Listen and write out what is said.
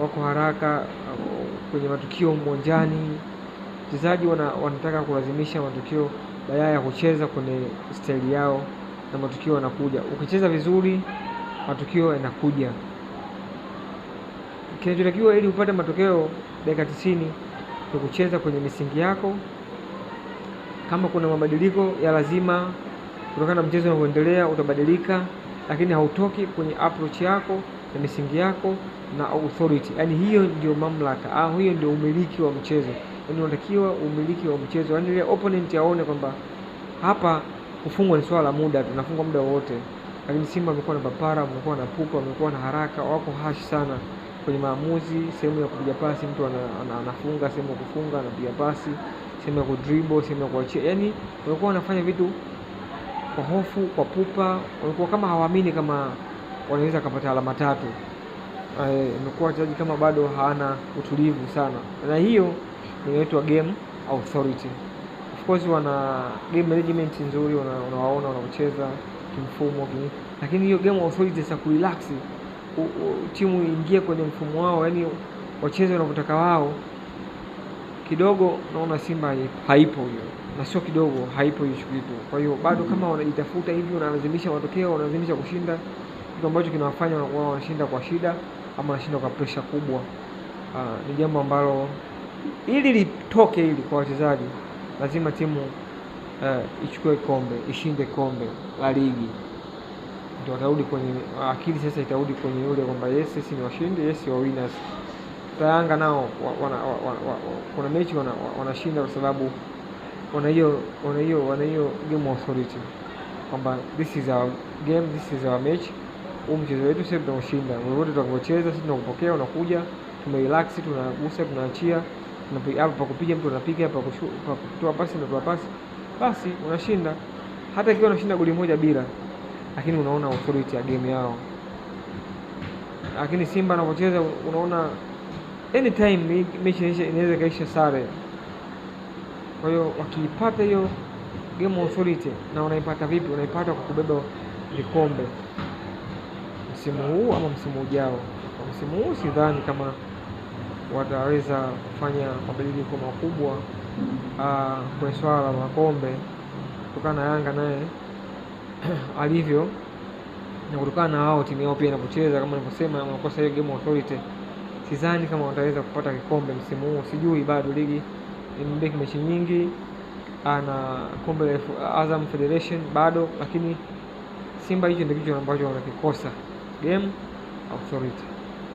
wako haraka kwenye matukio uwanjani. Wachezaji wanataka kulazimisha matukio badala ya kucheza kwenye staili yao, na matukio yanakuja. Ukicheza vizuri, matukio yanakuja. Kinachotakiwa ili upate matokeo dakika 90 ni kucheza kwenye misingi yako. Kama kuna mabadiliko ya lazima kutokana na mchezo unavyoendelea, utabadilika, lakini hautoki kwenye approach yako na misingi yako na authority. Yaani hiyo ndio mamlaka, hiyo ndio umiliki wa mchezo. Yaani unatakiwa umiliki wa mchezo. Yaani ile opponent aone kwamba hapa kufungwa ni swala la muda, tunafungwa muda wote. Lakini Simba wamekuwa na papara, wamekuwa na pupa, wamekuwa na haraka, wako hash sana kwenye maamuzi. Sehemu ya kupiga pasi mtu anafunga, sehemu ya kufunga anapiga pasi, sehemu ya kudribble, sehemu ya kuachia. Yaani wamekuwa wanafanya vitu kwa hofu, kwa pupa, wamekuwa kama hawaamini kama wanaweza kupata alama 3. Imekuwa wachezaji kama bado hawana utulivu sana, na hiyo inaitwa game authority. Of course wana game management nzuri, unawaona wanacheza kimfumo, lakini hiyo game authority sasa kurelax timu ingie kwenye mfumo wao, yani wacheze wanavyotaka wao, kidogo naona Simba haipo hiyo, na sio kidogo, haipo hiyo kitu. Kwa hiyo bado kama wanajitafuta hivi, wanalazimisha matokeo, wanalazimisha kushinda, kitu ambacho kinawafanya wao wanashinda kwa shida ama wanashinda kwa pressure kubwa. Ni jambo ambalo ili litoke hili kwa wachezaji, lazima timu ichukue kombe, ishinde kombe la ligi, ndio watarudi kwenye akili sasa, itarudi kwenye yule kwamba yes sisi ni washindi, yes wa winners. Yanga nao kuna mechi wanashinda kwa sababu wana hiyo game authority kwamba this is our game, this is our match, mchezo wetu sisi tunashinda. Wote tutakapocheza sisi tunakupokea, unakuja, tumerelax, tunagusa, tunaachia, tunapiga hapa pa kupiga, mtu anapiga hapa, pa kutoa pasi na kutoa pasi, basi unashinda. Hata ikiwa unashinda goli moja bila, lakini unaona authority ya game yao. Lakini Simba anapocheza unaona anytime mechi inaweza kaisha sare. Kwa hiyo wakiipata hiyo game authority, na unaipata vipi? Unaipata kwa kubeba vikombe msimu huu ama msimu ujao. Kwa msimu huu sidhani kama wataweza kufanya mabadiliko makubwa kwenye swala la makombe, kutokana na Yanga naye alivyo, na kutokana na wao timu yao pia inapocheza kama nilivyosema, wanakosa hiyo game authority. Sidhani kama wataweza kupata kikombe msimu huu. Sijui, bado ligi imebaki mechi nyingi na kombe la Azam Federation bado, lakini Simba hicho ndio kitu ambacho wanakikosa, game authority.